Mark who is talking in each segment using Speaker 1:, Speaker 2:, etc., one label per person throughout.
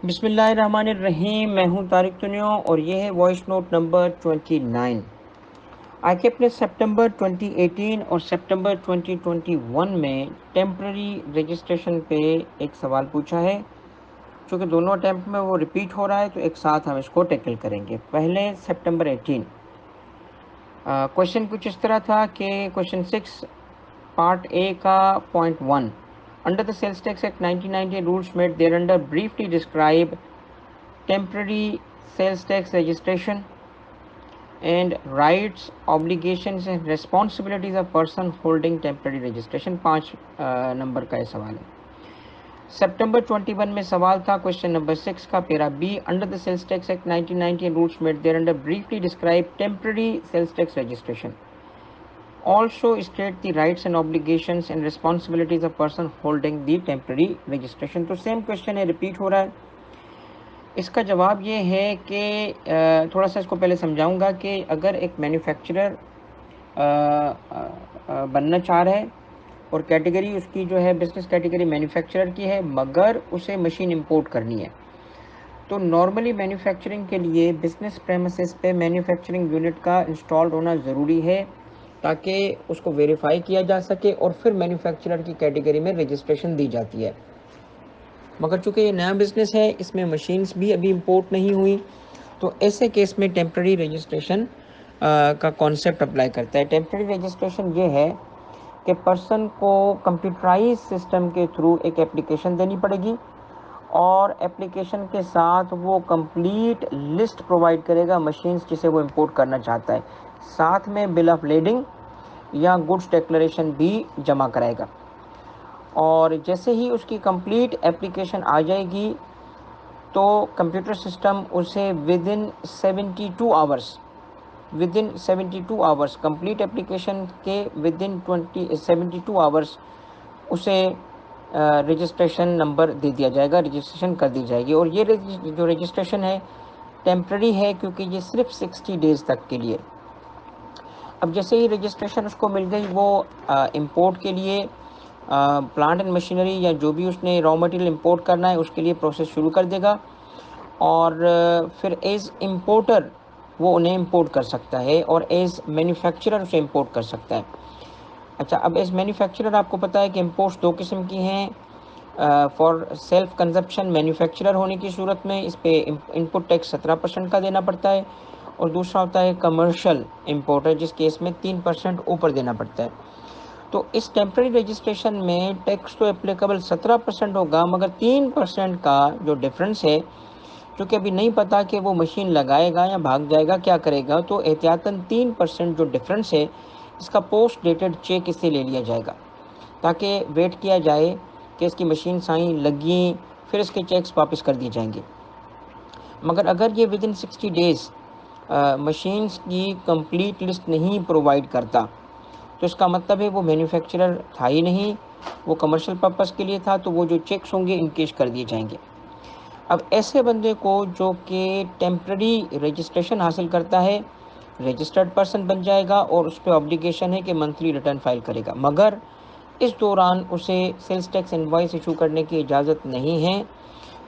Speaker 1: बिस्मिल्लाहिर्रहमानिर्रहीम। मैं हूं तारिक तुनियो और ये है वॉइस नोट नंबर 29। आके अपने सितंबर 2018 और सितंबर 2021 में टेम्पररी रजिस्ट्रेशन पे एक सवाल पूछा है। चूँकि दोनों अटैम्प्ट में वो रिपीट हो रहा है तो एक साथ हम इसको टैकल करेंगे। पहले सितंबर 18 क्वेश्चन कुछ इस तरह था कि क्वेश्चन 6 पार्ट ए का point 1, under the sales tax act 1990 rules made thereunder briefly describe temporary sales tax registration and rights, obligations and responsibilities of person holding temporary registration। 5 number का ये सवाल है। सितंबर 21 में सवाल था क्वेश्चन नंबर 6 का para B, under the sales tax act 1990 rules made thereunder briefly describe temporary sales tax registration, also state the rights and obligations and responsibilities of person holding the temporary registration। तो same question है, repeat हो रहा है। इसका जवाब ये है कि थोड़ा सा इसको पहले समझाऊंगा कि अगर एक मैन्युफैक्चरर बनना चाह रहा है और कैटेगरी उसकी जो है बिजनेस कैटेगरी मैन्युफैक्चरर की है, मगर उसे मशीन इंपोर्ट करनी है, तो नॉर्मली मैन्युफैक्चरिंग के लिए बिजनेस प्रेमिसेस पे मैन्युफैक्चरिंग यूनिट का इंस्टॉल्ड होना ज़रूरी है ताकि उसको वेरीफाई किया जा सके और फिर मैन्युफैक्चरर की कैटेगरी में रजिस्ट्रेशन दी जाती है। मगर चूँकि ये नया बिज़नेस है, इसमें मशीन्स भी अभी इंपोर्ट नहीं हुई, तो ऐसे केस में टेम्पररी रजिस्ट्रेशन का कॉन्सेप्ट अप्लाई करता है। टेम्पररी रजिस्ट्रेशन ये है कि पर्सन को कंप्यूटराइज सिस्टम के थ्रू एक एप्लीकेशन देनी पड़ेगी और एप्लीकेशन के साथ वो कंप्लीट लिस्ट प्रोवाइड करेगा मशीन्स जिसे वो इंपोर्ट करना चाहता है, साथ में बिल ऑफ लेडिंग या गुड्स डिक्लेरेशन भी जमा कराएगा। और जैसे ही उसकी कंप्लीट एप्लीकेशन आ जाएगी तो कंप्यूटर सिस्टम उसे विदिन 72 आवर्स कंप्लीट एप्लीकेशन के विदिन 72 आवर्स उसे रजिस्ट्रेशन नंबर दे दिया जाएगा, रजिस्ट्रेशन कर दी जाएगी। और ये जो रजिस्ट्रेशन है टेम्पररी है क्योंकि ये सिर्फ 60 डेज़ तक के लिए। अब जैसे ही रजिस्ट्रेशन उसको मिल गई, वो इंपोर्ट के लिए प्लांट एंड मशीनरी या जो भी उसने रॉ मटेरियल इंपोर्ट करना है उसके लिए प्रोसेस शुरू कर देगा और फिर एज इंपोर्टर वो उन्हें इंपोर्ट कर सकता है और एज मैन्युफैक्चरर उसे इंपोर्ट कर सकता है। अच्छा, अब एज मैन्युफैक्चरर आपको पता है कि इंपोर्ट्स दो किस्म की हैं। फॉर सेल्फ कंजप्शन मैन्युफैक्चरर होने की सूरत में इस पे इनपुट टैक्स 17% का देना पड़ता है, और दूसरा होता है कमर्शियल इंपोर्टर जिस केस में 3% ऊपर देना पड़ता है। तो इस टेम्पररी रजिस्ट्रेशन में टैक्स तो एप्लीकेबल 17% होगा, मगर 3% का जो डिफरेंस है, क्योंकि अभी नहीं पता कि वो मशीन लगाएगा या भाग जाएगा, क्या करेगा, तो एहतियातन 3% जो डिफरेंस है इसका पोस्ट डेटेड चेक इससे ले लिया जाएगा ताकि वेट किया जाए कि इसकी मशीन आई लगी, फिर इसके चेक्स वापस कर दिए जाएंगे। मगर अगर ये विदिन 60 डेज़ मशीन्स की कंप्लीट लिस्ट नहीं प्रोवाइड करता तो इसका मतलब है वो मैन्युफैक्चरर था ही नहीं, वो कमर्शियल पर्पस के लिए था, तो वो जो चेक्स होंगे इनकेश कर दिए जाएंगे। अब ऐसे बंदे को जो कि टेम्पररी रजिस्ट्रेशन हासिल करता है रजिस्टर्ड पर्सन बन जाएगा और उस पर ऑब्लिगेशन है कि मंथली रिटर्न फाइल करेगा, मगर इस दौरान उसे सेल्स टैक्स इनवॉइस इशू करने की इजाज़त नहीं है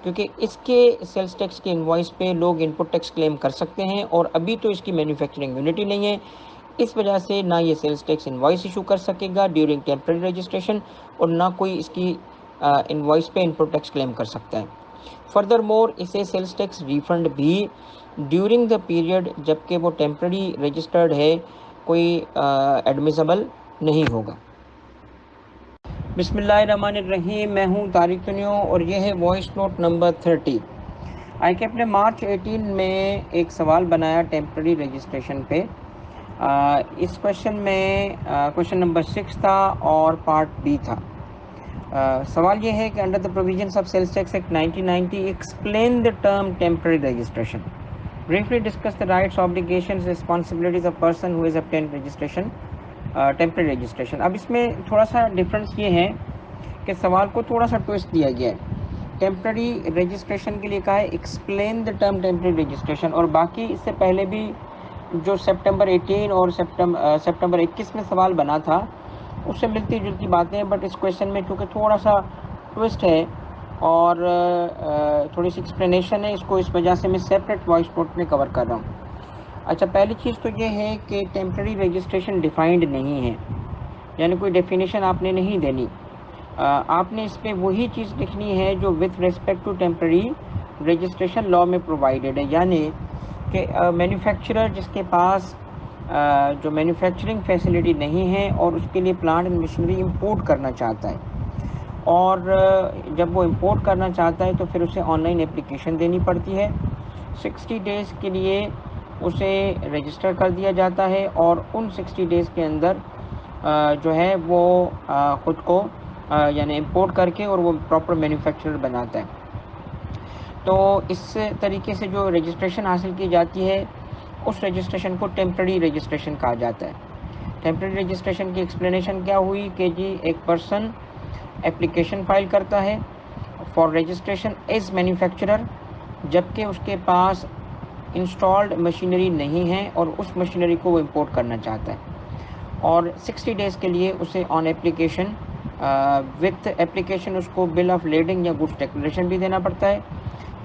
Speaker 1: क्योंकि इसके सेल्स टैक्स के इनवॉइस पे लोग इनपुट टैक्स क्लेम कर सकते हैं और अभी तो इसकी मैन्युफैक्चरिंग यूनिट ही नहीं है। इस वजह से ना ये सेल्स टैक्स इनवॉइस इशू कर सकेगा ड्यूरिंग टेम्पररी रजिस्ट्रेशन और ना कोई इसकी इनवॉइस पे इनपुट टैक्स क्लेम कर सकता है। फर्दर मोर इसे सेल्स टैक्स रिफंड भी ड्यूरिंग द पीरियड जबकि वो टेम्पररी रजिस्टर्ड है कोई एडमिसिबल नहीं होगा। बिस्मिल्लाहिर्रहमानिर्रहीम। मैं हूं तारिक तुनियो और यह है वॉइस नोट नंबर 30। आई के अपने मार्च 18 में एक सवाल बनाया टेम्पररी रजिस्ट्रेशन पे। इस क्वेश्चन में क्वेश्चन नंबर 6 था और पार्ट बी था। सवाल ये है कि under the provisions of sales tax act 1990 explain the term temporary registration, briefly discuss the rights, obligations, responsibilities of person who has obtained registration, temporary registration. अब इसमें थोड़ा सा डिफरेंस ये है कि सवाल को थोड़ा सा ट्विस्ट दिया गया है। टेम्पररी रजिस्ट्रेशन के लिए कहा है explain the term temporary registration, और बाकी इससे पहले भी जो सितंबर 18 और सितंबर 21 में सवाल बना था उससे मिलती जुलती बातें हैं, बट इस क्वेश्चन में चूँकि थोड़ा सा ट्विस्ट है और थोड़ी सी एक्सप्लेनेशन है इसको, इस वजह से मैं सेपरेट वॉइस नोट में कवर कर रहा हूँ। अच्छा, पहली चीज़ तो ये है कि टेम्प्रेरी रजिस्ट्रेशन डिफाइंड नहीं है, यानी कोई डेफिनेशन आपने नहीं देनी। आपने इस पर वही चीज़ लिखनी है जो with respect to temporary registration law में प्रोवाइडेड है, यानी कि मैन्युफैक्चरर जिसके पास जो मैन्युफैक्चरिंग फैसिलिटी नहीं है और उसके लिए प्लांट एंड मशीनरी इंपोर्ट करना चाहता है, और जब वो इंपोर्ट करना चाहता है तो फिर उसे ऑनलाइन एप्लीकेशन देनी पड़ती है। 60 डेज़ के लिए उसे रजिस्टर कर दिया जाता है और उन 60 डेज़ के अंदर जो है वो ख़ुद को यानी इंपोर्ट करके और वो प्रॉपर मैन्युफैक्चरर बनाता है। तो इस तरीके से जो रजिस्ट्रेशन हासिल की जाती है उस रजिस्ट्रेशन को टेम्प्रेरी रजिस्ट्रेशन कहा जाता है। टेम्प्रेरी रजिस्ट्रेशन की एक्सप्लेनेशन क्या हुई कि जी एक पर्सन एप्लीकेशन फाइल करता है फॉर रजिस्ट्रेशन एज मैन्युफैक्चरर, जबकि उसके पास इंस्टॉल्ड मशीनरी नहीं है और उस मशीनरी को वो इंपोर्ट करना चाहता है, और 60 डेज़ के लिए उसे ऑन एप्लीकेशन विथ एप्लीकेशन उसको बिल ऑफ लेडिंग या गुड्स डिक्लेरेशन भी देना पड़ता है,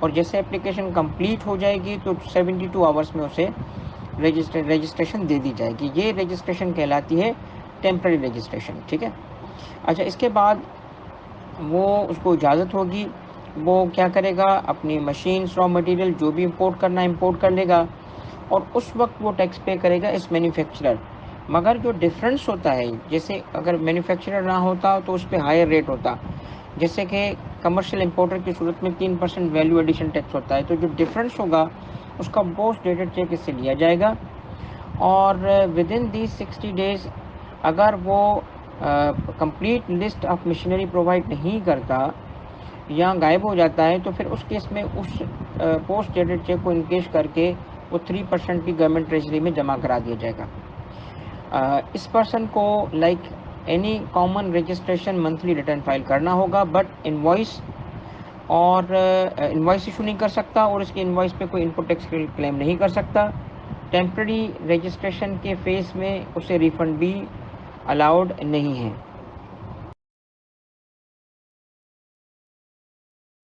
Speaker 1: और जैसे एप्लीकेशन कंप्लीट हो जाएगी तो 72 आवर्स में उसे रजिस्ट्रेशन दे दी जाएगी। ये रजिस्ट्रेशन कहलाती है टेम्प्रेरी रजिस्ट्रेशन, ठीक है। अच्छा, इसके बाद वो उसको इजाज़त होगी, वो क्या करेगा, अपनी मशीन्स रॉ मटेरियल जो भी इंपोर्ट करना इंपोर्ट कर लेगा और उस वक्त वो टैक्स पे करेगा इस मैन्युफैक्चरर। मगर जो डिफरेंस होता है, जैसे अगर मैन्युफैक्चरर ना होता तो उस पर हायर रेट होता, जैसे कि कमर्शियल इंपोर्टर की सूरत में 3% वैल्यू एडिशन टैक्स होता है, तो जो डिफरेंस होगा उसका पोस्ट डेटेड चेक इससे लिया जाएगा, और विद इन दीज 60 डेज़ अगर वो complete list of machinery provide नहीं करता या गायब हो जाता है तो फिर उस केस में उस पोस्ट डेटेड चेक को इनकेश करके वो 3% की गवर्नमेंट ट्रेजरी में जमा करा दिया जाएगा। इस पर्सन को like any common registration monthly return file करना होगा, बट इनवॉइस और इनवॉइस इशू नहीं कर सकता और इसके इनवॉइस पे कोई इनपुट टैक्स क्लेम नहीं कर सकता। टेम्प्रेरी रजिस्ट्रेशन के फेस में उसे रिफ़ंड भी अलाउड नहीं है।